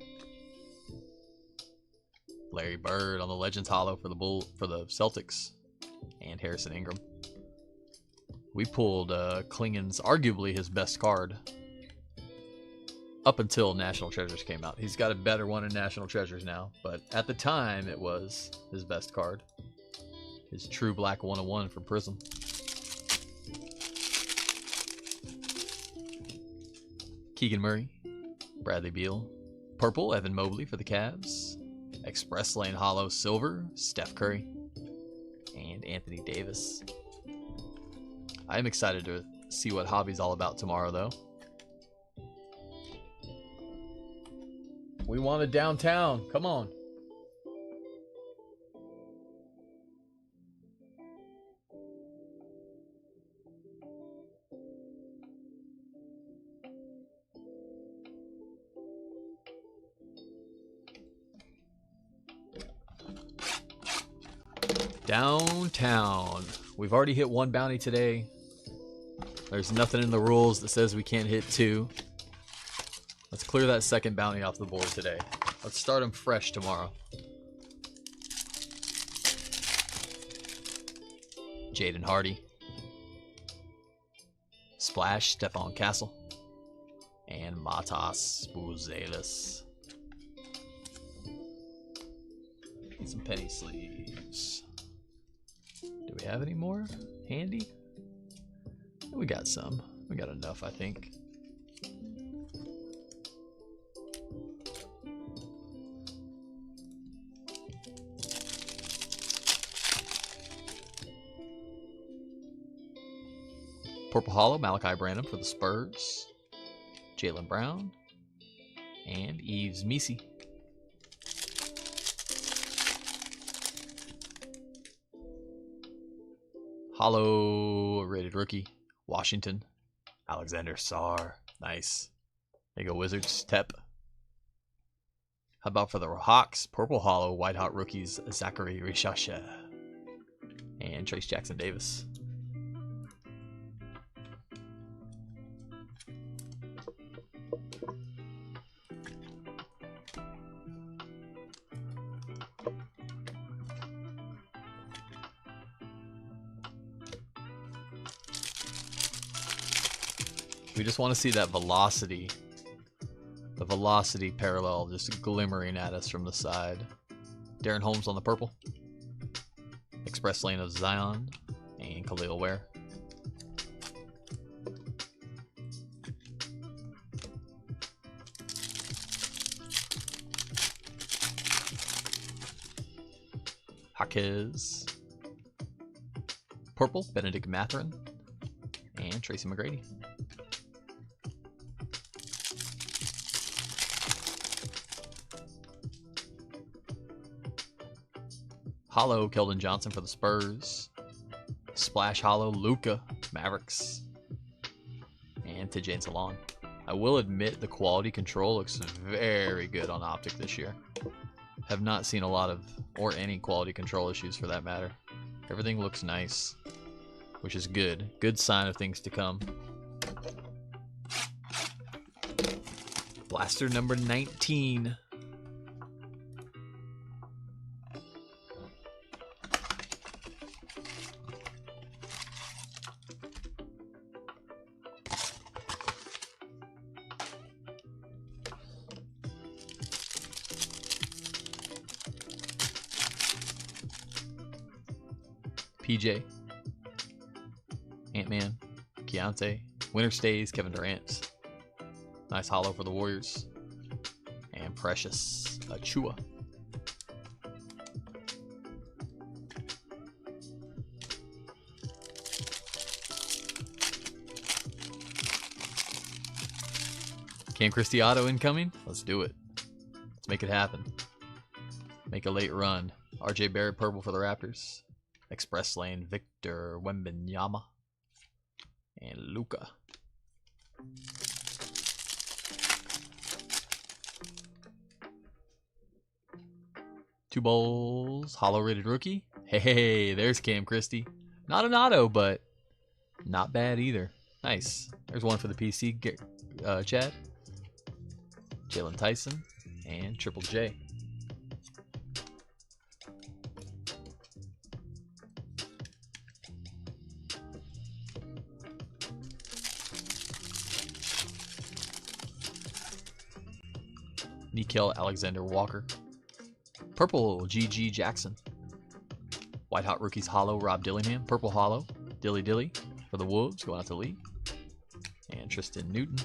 Larry Bird on the Legends Hollow for the Celtics, and Harrison Ingram. We pulled Klingen's arguably his best card up until National Treasures came out. He's got a better one in National Treasures now, but at the time it was his best card. His True Black 101 from Prism. Keegan Murray, Bradley Beal, purple Evan Mobley for the Cavs. Express Lane Hollow Silver, Steph Curry, and Anthony Davis. I am excited to see what Hobby's all about tomorrow, though. We want a downtown. Come on. Downtown. We've already hit one bounty today. There's nothing in the rules that says we can't hit two. Let's clear that second bounty off the board today. Let's start them fresh tomorrow. Jaden Hardy. Splash, Stephon Castle. And Matas Buzelis. Need some penny sleeves. Do we have any more handy? We got some. We got enough, I think. Purple Hollow, Malachi Branham for the Spurs. Jaylen Brown. And Yves Misi. Hollow rated rookie, Washington, Alexander Sarr. Nice. There you go, Wizards. Tep. How about for the Hawks? Purple Hollow, White Hot Rookies, Zachary Rishasha, and Trace Jackson Davis. We just want to see that velocity. The velocity parallel just glimmering at us from the side. Darren Holmes on the purple. Express Lane of Zion. And Khalil Ware. Marquez. Purple, Benedict Mathurin. And Tracy McGrady. Hollow, Keldon Johnson for the Spurs. Splash Hollow, Luka, Mavericks. And Tidjane Salon. I will admit the quality control looks very good on Optic this year. Have not seen a lot of, or any quality control issues for that matter. Everything looks nice, which is good. Good sign of things to come. Blaster number 19. PJ, Ant-Man, Keontae, Winter Stays, Kevin Durant. Nice hollow for the Warriors. And Precious Achua. Cam Christie auto incoming? Let's do it. Let's make it happen. Make a late run. RJ Barrett purple for the Raptors. Express Lane, Victor Wembanyama, and Luka. Two bowls, hollow rated rookie. Hey, there's Cam Christie. Not an auto, but not bad either. Nice. There's one for the PC, Chad. Jalen Tyson, and Triple J. Nickel Alexander Walker. Purple GG Jackson. White Hot Rookies Hollow Rob Dillingham. Purple Hollow Dilly Dilly for the Wolves going out to Lee. And Tristan Newton.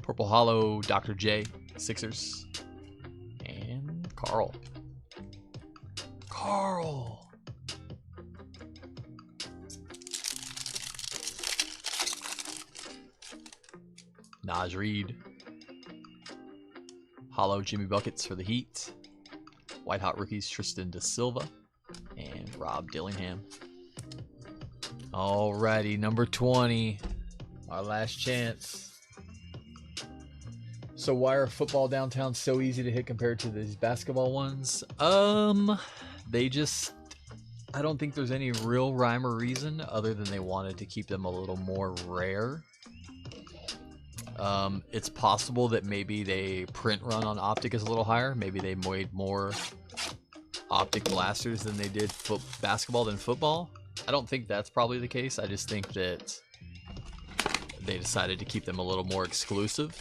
Purple Hollow Dr. J Sixers. And Carl. Naj Reed. Hollow Jimmy Buckets for the Heat. White Hot Rookies Tristan Da Silva and Rob Dillingham. Alrighty, number 20. Our last chance. So why are football downtowns so easy to hit compared to these basketball ones? They just, I don't think there's any real rhyme or reason other than they wanted to keep them a little more rare. It's possible that maybe they print run on Optic is a little higher. Maybe they made more Optic blasters than they did basketball than football. I don't think that's probably the case. I just think that they decided to keep them a little more exclusive.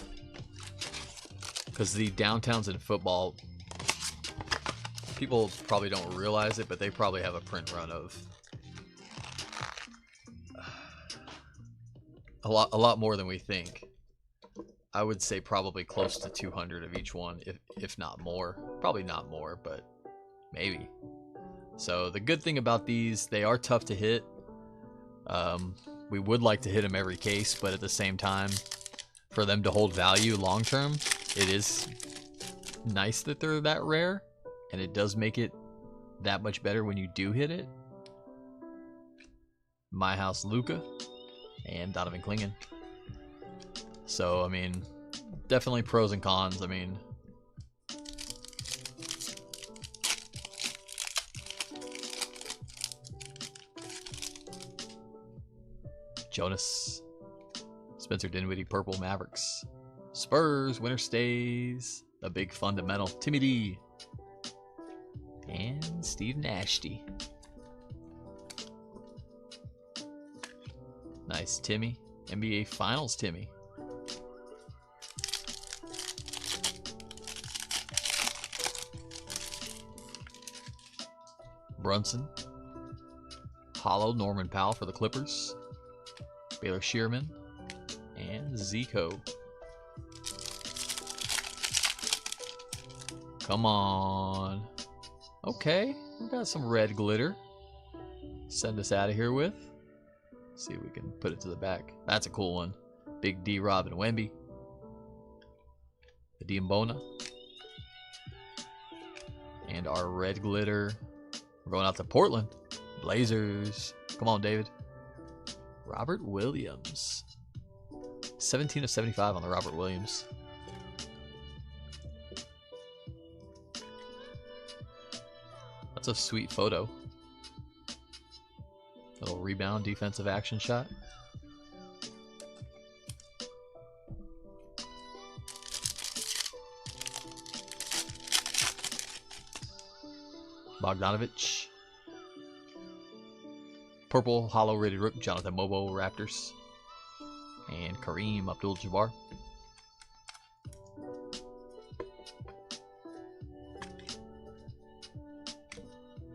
Because the downtowns in football, people probably don't realize it, but they probably have a print run of a lot more than we think. I would say probably close to 200 of each one, if not more. Probably not more, but maybe. So the good thing about these, they are tough to hit. We would like to hit them every case, but at the same time, for them to hold value long term, it is nice that they're that rare, and it does make it that much better when you do hit it. My House Luka and Donovan Clingan. So, I mean, definitely pros and cons. I mean, Jonas, Spencer Dinwiddie, Purple Mavericks, Spurs, Winter Stays, a big fundamental, Timmy D, and Steve Nashty. Nice, Timmy. NBA Finals, Timmy. Brunson, Hollow Norman Powell for the Clippers. Baylor Shearman. And Zico. Come on. Okay, we got some red glitter. Send us out of here with. See if we can put it to the back. That's a cool one. Big D Robin Wemby. The Diambona. And our red glitter. We're going out to Portland. Blazers. Come on, David. Robert Williams. 17 of 75 on the Robert Williams. That's a sweet photo. Little rebound defensive action shot. Bogdanovich. Purple hollow rated rook Jonathan Mobo Raptors. And Kareem Abdul-Jabbar.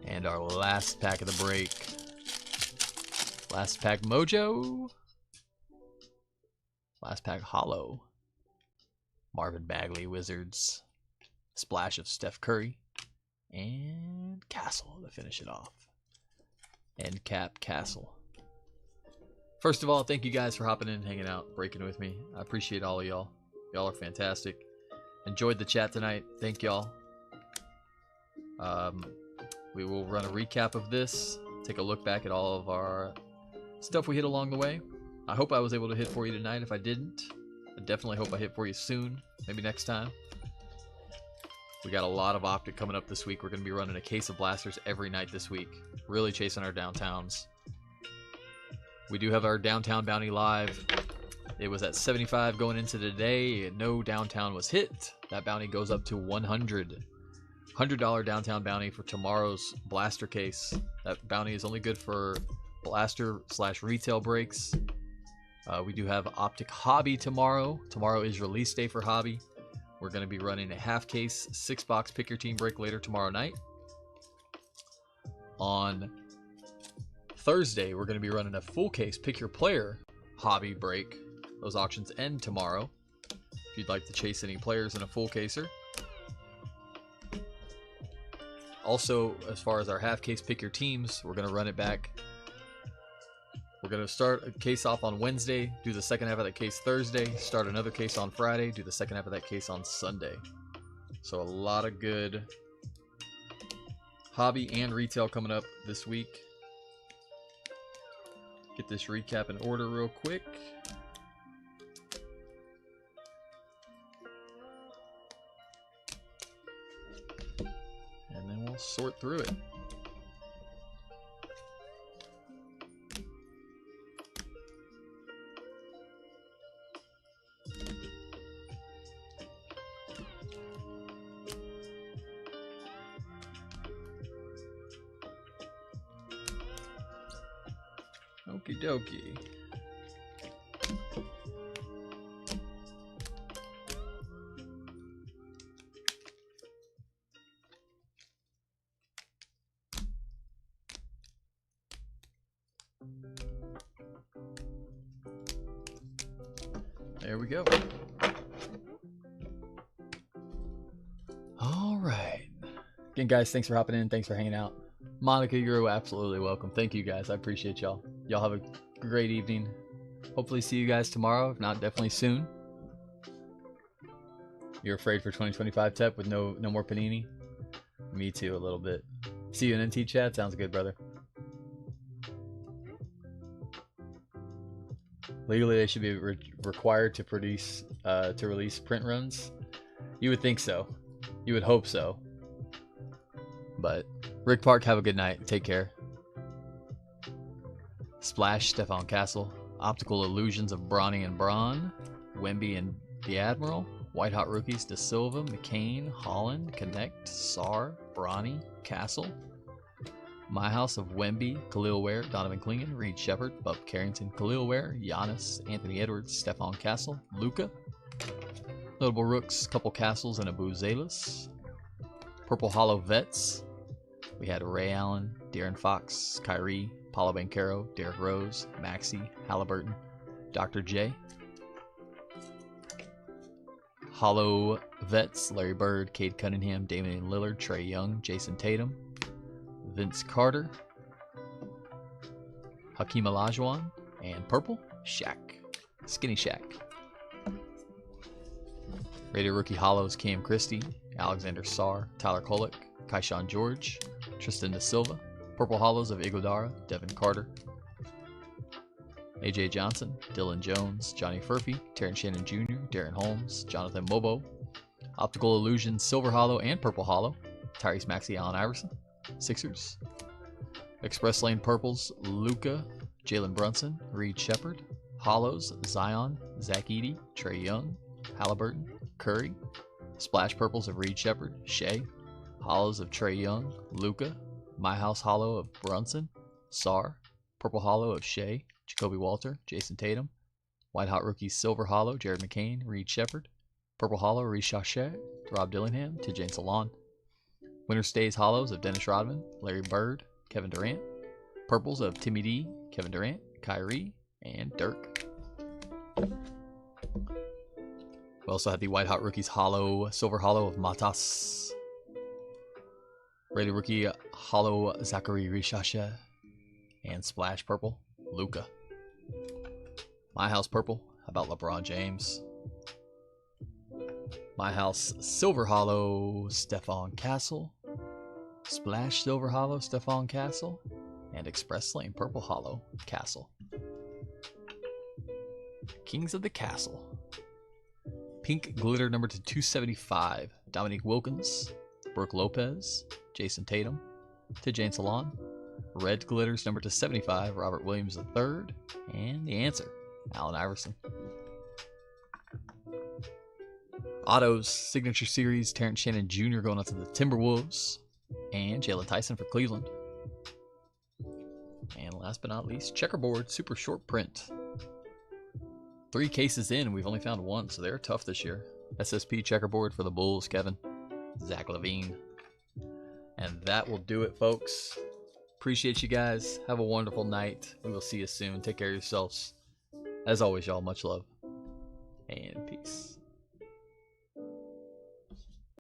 And our last pack of the break. Last pack Mojo. Last pack Hollow. Marvin Bagley Wizards. Splash of Steph Curry. And Castle to finish it off. End cap Castle. First of all, thank you guys for hopping in and hanging out, breaking with me. I appreciate all of y'all. Y'all are fantastic. Enjoyed the chat tonight. Thank y'all. We will run a recap of this. Take a look back at all of our stuff we hit along the way. I hope I was able to hit for you tonight. If I didn't, I definitely hope I hit for you soon. Maybe next time. We got a lot of Optic coming up this week. We're going to be running a case of blasters every night this week. Really chasing our downtowns. We do have our downtown bounty live. It was at 75 going into today. No downtown was hit. That bounty goes up to 100. $100 downtown bounty for tomorrow's blaster case. That bounty is only good for blaster / retail breaks. We do have Optic Hobby tomorrow. Tomorrow is release day for Hobby. We're going to be running a half case 6-box pick your team break later tomorrow night. On Thursday, we're going to be running a full case pick your player hobby break. Those auctions end tomorrow. If you'd like to chase any players in a full caser. Also, as far as our half case pick your teams, we're going to run it back. We're going to start a case off on Wednesday, do the second half of that case Thursday, start another case on Friday, do the second half of that case on Sunday. So a lot of good hobby and retail coming up this week. Get this recap in order real quick. And then we'll sort through it. Okie dokie. There we go. All right. Again, guys, thanks for hopping in. Thanks for hanging out. Monica, you're absolutely welcome. Thank you, guys. I appreciate y'all. Y'all have a great evening. Hopefully see you guys tomorrow. If not, definitely soon. You're afraid for 2025, Tep, with no more Panini? Me too, a little bit. See you in NT chat. Sounds good, brother. Legally, they should be required to release print runs. You would think so. You would hope so. But Rick Park, have a good night. Take care. Splash, Stefan Castle. Optical Illusions of Bronny and Braun. Wemby and the Admiral. White Hot Rookies, De Silva, McCain, Holland, Connect, Sar, Bronny, Castle. My House of Wemby, Khalil Ware, Donovan Clingan, Reed Shepard, Bub Carrington, Khalil Ware, Giannis, Anthony Edwards, Stefan Castle, Luka. Notable Rooks, couple Castles and Abu Zalis. Purple Hollow Vets.
We had Ray Allen, De'Aaron Fox, Kyrie, Paulo Banchero, Derrick Rose, Maxey, Halliburton, Dr. J. Hollow Vets, Larry Bird, Cade Cunningham, Damian Lillard, Trae Young, Jason Tatum, Vince Carter, Hakeem Olajuwon, and purple, Shaq. Skinny Shaq. Rated rookie hollows, Cam Christie, Alexander Sarr, Tyler Kolek, Kaishan George, Tristan Da Silva. Purple hollows of Iguodala, Devin Carter, AJ Johnson, Dylan Jones, Johnny Furphy, Terrence Shannon Jr., Darren Holmes, Jonathan Mobo. Optical Illusion, silver hollow and purple hollow, Tyrese Maxey, Allen Iverson, Sixers. Express Lane purples, Luka, Jalen Brunson, Reed Shepard. Hollows, Zion, Zach Edey, Trae Young, Halliburton, Curry. Splash purples of Reed Shepard, Shea. Hollows of Trae Young, Luka. My House hollow of Brunson, Sarr. Purple hollow of Shea, Jacoby Walter, Jason Tatum. White Hot Rookies silver hollow, Jared McCain, Reed Shepard. Purple hollow, Risha Shea, Rob Dillingham, Tijane Salon. Winter Stays hollows of Dennis Rodman, Larry Bird, Kevin Durant. Purples of Timmy D, Kevin Durant, Kyrie, and Dirk. We also had the White Hot Rookies hollow, silver hollow of Matas. Rated rookie hollow, Zachary Rishasha, and splash purple, Luka. My House purple, how about LeBron James? My House silver hollow, Stephon Castle. Splash silver hollow, Stephon Castle. And Express Lane purple hollow, Castle. Kings of the Castle. Pink glitter number to 275, Dominique Wilkins, Brooke Lopez, Jason Tatum, Tijane Salon. Red glitters number to 75, Robert Williams III, and the answer, Allen Iverson. Autos, Signature Series, Terrence Shannon Jr. going out to the Timberwolves, and Jalen Tyson for Cleveland. And last but not least, Checkerboard, super short print. 3 cases in, we've only found 1, so they're tough this year. SSP Checkerboard for the Bulls, Kevin. Zach LaVine. And that will do it, folks. Appreciate you guys. Have a wonderful night. We will see you soon. Take care of yourselves. As always, y'all, much love.